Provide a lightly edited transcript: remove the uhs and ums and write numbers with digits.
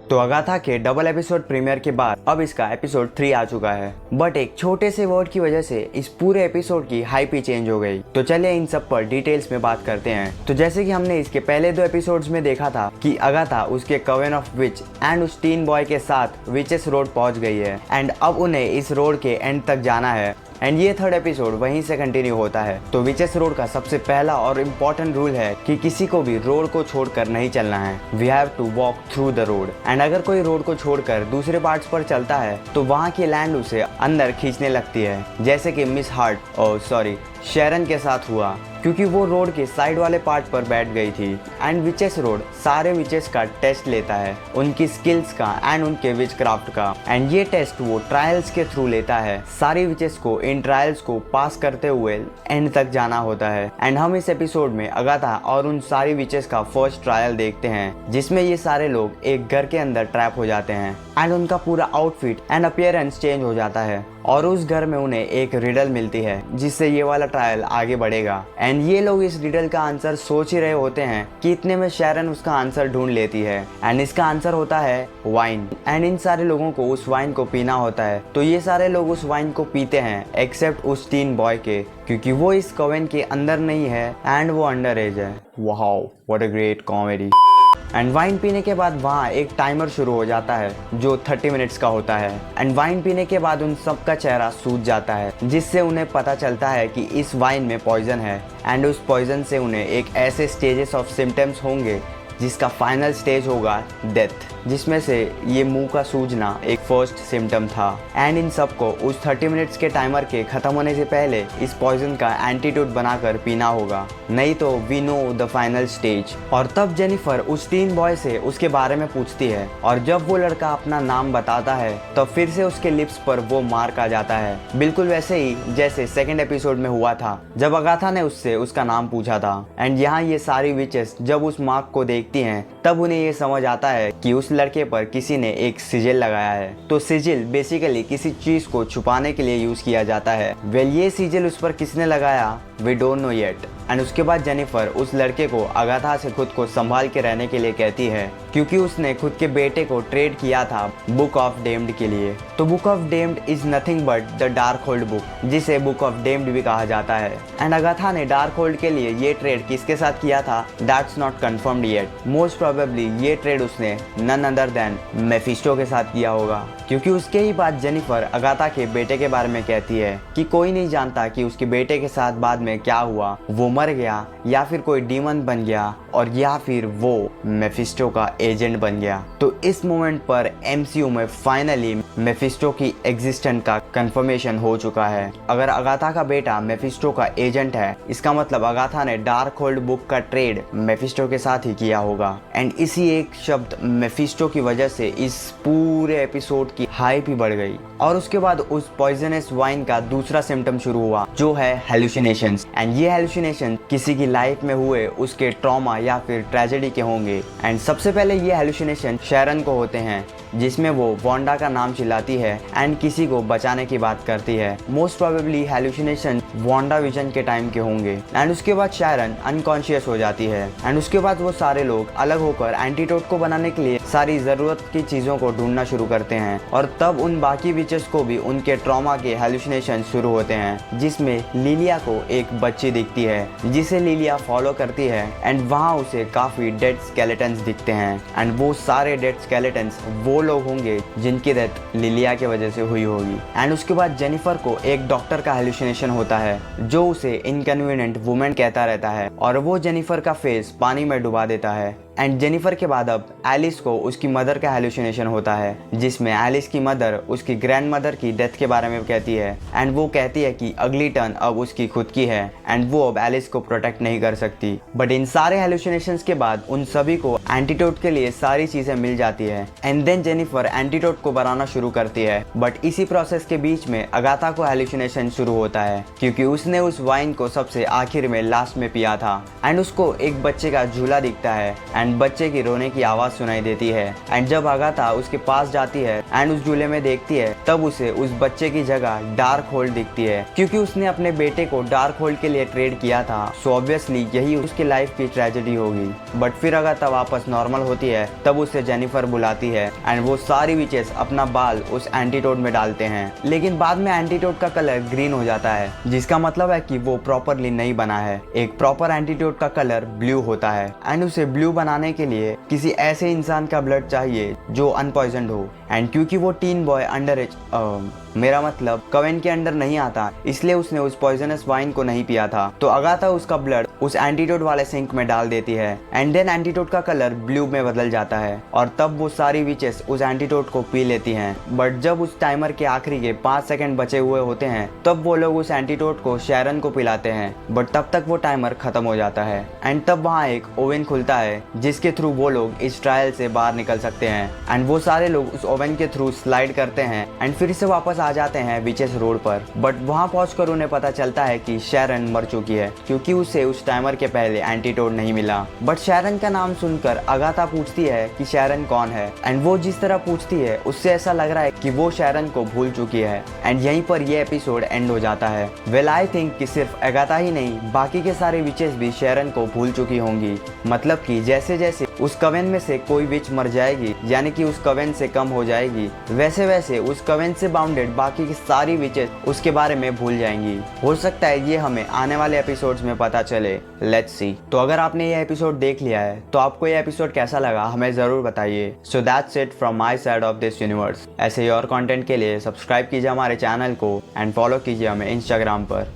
तो अगाथा के double episode premiere के बाद अब इसका एपिसोड 3 आ चुका है, बट एक छोटे से वर्ड की वजह से इस पूरे एपिसोड की हाइप ही चेंज हो गई। तो चलिए इन सब पर डिटेल्स में बात करते हैं। तो जैसे कि हमने इसके पहले 2 एपिसोड्स में देखा था कि अगाथा उसके कवन ऑफ विच एंड उस टीन बॉय के साथ विचेस रोड पहुंच गई है एंड अब उन्हें इस रोड के एंड तक जाना है एंड ये 3rd एपिसोड वहीं से कंटिन्यू होता है। तो विचेस रोड का सबसे पहला और इम्पोर्टेंट रूल है कि किसी को भी रोड को छोड़कर नहीं चलना है। We have to walk through the road and अगर कोई रोड को छोड़कर दूसरे पार्ट्स पर चलता है तो वहाँ की लैंड उसे अंदर खींचने लगती है, जैसे कि मिस हार्ट शेरन के साथ हुआ, क्योंकि वो रोड के साइड वाले पार्ट पर बैठ गई थी। एंड विचेस रोड सारे विचेस का टेस्ट लेता है, उनकी स्किल्स का एंड उनके विच क्राफ्ट का, एंड ये टेस्ट वो ट्रायल्स के थ्रू लेता है। सारी विचेस को इन ट्रायल्स को पास करते हुए एंड तक जाना होता है। एंड हम इस एपिसोड में अगाथा और उन सारी विचेस का फर्स्ट ट्रायल देखते हैं, जिसमें ये सारे लोग एक घर के अंदर ट्रैप हो जाते हैं एंड उनका पूरा आउटफिट एंड अपीयरेंस चेंज हो जाता है और उस घर में उन्हें एक रिडल मिलती है जिससे ये वाला ट्रायल आगे बढ़ेगा। एंड ये लोग इस रिडल का आंसर सोच ही रहे होते हैं कि इतने में शेरन उसका आंसर ढूंढ लेती है एंड इसका आंसर होता है वाइन। एंड इन सारे लोगों को उस वाइन को पीना होता है, तो ये सारे लोग उस वाइन को पीते हैं एक्सेप्ट उस टीन बॉय के, क्योंकि वो इस कवन के अंदर नहीं है एंड वो अंडर एज है। Wow, what a great comedy. And wine पीने के बाद वहाँ एक टाइमर शुरू हो जाता है जो 30 मिनट्स का होता है। एंड वाइन पीने के बाद उन सब का चेहरा सूज जाता है, जिससे उन्हें पता चलता है कि इस वाइन में पॉइजन है एंड उस पॉइजन से उन्हें एक ऐसे स्टेजेस ऑफ सिम्टम्स होंगे जिसका फाइनल स्टेज होगा डेथ, जिसमें से ये मुंह का सूजना एक फर्स्ट सिम्टम था। एंड इन सबको उस 30 मिनट्स के टाइमर के खत्म होने से पहले इस पॉइजन का एंटीट्यूट बनाकर पीना होगा, नहीं तो we know the final stage. और तब जेनिफर उस टीन बॉय से उसके बारे में पूछती है और जब वो लड़का अपना नाम बताता है तब फिर से उसके लिप्स पर वो मार्क आ जाता है, बिल्कुल वैसे ही जैसे 2nd एपिसोड में हुआ था जब अगाथा ने उससे उसका नाम पूछा था। एंड यहाँ ये सारी विचेस जब उस मार्क को देखती हैं तब उन्हें ये समझ आता है कि उस लड़के पर किसी ने एक सिजिल लगाया है। तो सिजिल बेसिकली किसी चीज को छुपाने के लिए यूज किया जाता है। वेल ये सिजिल उस पर किसने लगाया we don't know yet. And उसके बाद जेनिफर उस लड़के को अगाथा से खुद को संभाल के रहने के लिए कहती है, क्योंकि उसने खुद के बेटे को ट्रेड किया था बुक ऑफ डेम्ड के लिए। तो book of damned is nothing but the Darkhold book, जिसे बुक ऑफ डेम्ड भी कहा जाता है। एंड अगाथा ने डार्क होल्ड के लिए ये ट्रेड किसके साथ किया था that's not confirmed yet. Most probably ये ट्रेड उसने नन अदर देन मेफिस्टो के साथ किया होगा, क्योंकि उसके ही बाद जेनिफर अगाथा के बेटे के बारे में कहती है कि कोई नहीं जानता कि उसके बेटे के साथ बाद में क्या हुआ, वो मर गया या फिर कोई डीमन बन गया और या फिर वो मेफिस्टो का एजेंट बन गया। तो इस मोमेंट पर एमसीयू में फाइनली मेफिस्टो की एग्जिस्टेंस का कंफर्मेशन हो चुका है। अगर अगाथा का बेटा मेफिस्टो का एजेंट है, इसका मतलब अगाथा ने डार्क होल्ड बुक का ट्रेड मेफिस्टो के साथ ही किया होगा। एंड इसी एक शब्द मेफिस्टो की वजह से इस पूरे एपिसोड की हाइप ही बढ़ गई। और उसके बाद उस पॉइजनस वाइन का दूसरा सिम्टम शुरू हुआ जो है हेलुसिनेशंस। एंड ये हेलुसिनेशन किसी की लाइफ में हुए उसके ट्रॉमा या फिर ट्रेजेडी के होंगे। एंड सबसे पहले ये हेलुसिनेशन शेरन को होते हैं, जिसमें वो वांडा का नाम चिल्लाती है एंड किसी को बचाने की बात करती है। Most probably hallucination Wanda vision के टाइम के होंगे। एंड उसके बाद शेरन अनकॉन्शियस हो जाती है एंड उसके बाद वो सारे लोग अलग होकर एंटीडोट को बनाने के लिए सारी जरूरत की चीजों को ढूंढना शुरू करते हैं। और तब उन बाकी विचेस को भी उनके ट्रॉमा के हेलुसिनेशन शुरू होते हैं, जिसमें लिलिया को एक बच्ची दिखती है जिसे लिलिया फॉलो करती है एंड वहाँ उसे काफी डेड स्केलेटन्स दिखते हैं। एंड वो सारे डेड स्केलेटन्स वो लोग होंगे जिनकी डेथ लिलिया की वजह से हुई होगी। एंड उसके बाद जेनिफर को एक डॉक्टर का हेलुसिनेशन होता है जो उसे इनकन्वीनियंट वुमेन कहता रहता है और वो जेनिफर का फेस पानी में डुबा देता है। एंड जेनिफर के बाद अब एलिस को उसकी मदर का हेलुसिनेशन होता है, जिसमें एलिस की मदर उसकी ग्रैंड मदर की डेथ के बारे में कहती है एंड वो कहती है कि अगली टर्न अब उसकी खुद की है एंड वो अब एलिस को प्रोटेक्ट नहीं कर सकती। बट इन सारे हेलुसिनेशंस के बाद उन सभी को एंटीडोट के लिए सारी चीजें मिल जाती है एंड देन जेनिफर एंटीडोट को बनाना शुरू करती है। बट इसी प्रोसेस के बीच में अगाथा को हेलुसिनेशन शुरू होता है, क्योंकि उसने उस वाइन को सबसे आखिर में लास्ट में पिया था एंड उसको एक बच्चे का झूला दिखता है एंड एंड बच्चे की रोने की आवाज सुनाई देती है। एंड जब अगाथा उसके पास जाती है एंड उस झूले में देखती है, तब उसे उस बच्चे की जगह डार्क होल्ड दिखती है, क्योंकि उसने अपने बेटे को डार्क होल्ड के लिए ट्रेड किया था। सो ऑब्वियसली यही उसकी लाइफ की ट्रेजेडी होगी। बट फिर अगाथा वापस नॉर्मल होती है, तब उसे जेनिफर बुलाती है एंड वो सारी विचेस अपना बाल उस एंटीटोड में डालते हैं। लेकिन बाद में एंटीटोड का कलर ग्रीन हो जाता है, जिसका मतलब है कि वो प्रॉपरली नहीं बना है। एक प्रॉपर एंटीटोड का कलर ब्लू होता है एंड उसे ब्लू बनाने के लिए किसी ऐसे इंसान का ब्लड चाहिए जो अनपॉइजन्ड हो। एंड क्योंकि वो टीन बॉय अंडर एज मेरा मतलब कवेन के अंडर नहीं आता, इसलिए उसने उस पॉइजनस वाइन को नहीं पिया था। तो अगाथा उसका ब्लड उस एंटीटोड वाले सिंक में डाल देती है एंड देन एंटीटोड का कलर ब्लू में बदल जाता है और तब वो सारी विचेस उस एंटीटोड को पी लेती हैं। बट जब उस टाइमर के आखिरी के 5 सेकंड बचे हुए होते हैं, तब वो लोग उस एंटीटोड को शैरन को पिलाते हैं। बट तब तक वो टाइमर खत्म हो जाता है एंड तब वहाँ एक ओवन खुलता है, जिसके थ्रू वो लोग इस ट्रायल से बाहर निकल सकते हैं। एंड वो सारे लोग उस ओवन के थ्रू स्लाइड करते हैं एंड फिर से वापस आ जाते हैं विचेस रोड पर। बट वहाँ पहुंचकर उन्हें पता चलता है कि शैरन मर चुकी है, क्योंकि उसे उस टाइमर के पहले एंटीटोड नहीं मिला। बट शैरन का नाम सुनकर अगाथा पूछती है कि शैरन कौन है, एंड वो जिस तरह पूछती है उससे ऐसा लग रहा है कि वो शैरन को भूल चुकी है। एंड यहीं पर ये एपिसोड एंड हो जाता है। वेल आई थिंक कि सिर्फ अगाथा ही नहीं, बाकी के सारे विचेस भी शैरन को भूल चुकी होंगी। मतलब कि जैसे जैसे उस कवेन में से कोई विच मर जाएगी, यानी कि उस कवेन से कम हो जाएगी, वैसे वैसे उस कवेन से बाउंडेड बाकी की सारी विचेस उसके बारे में भूल जाएंगी। हो सकता है ये हमें आने वाले एपिसोड्स में पता चले। Let's see. तो अगर आपने ये एपिसोड देख लिया है तो आपको ये एपिसोड कैसा लगा हमें जरूर बताइए। So that's it from my side of this universe. ऐसे ही और कंटेंट के लिए सब्सक्राइब कीजिए हमारे चैनल को एंड फॉलो कीजिए हमें इंस्टाग्राम पर।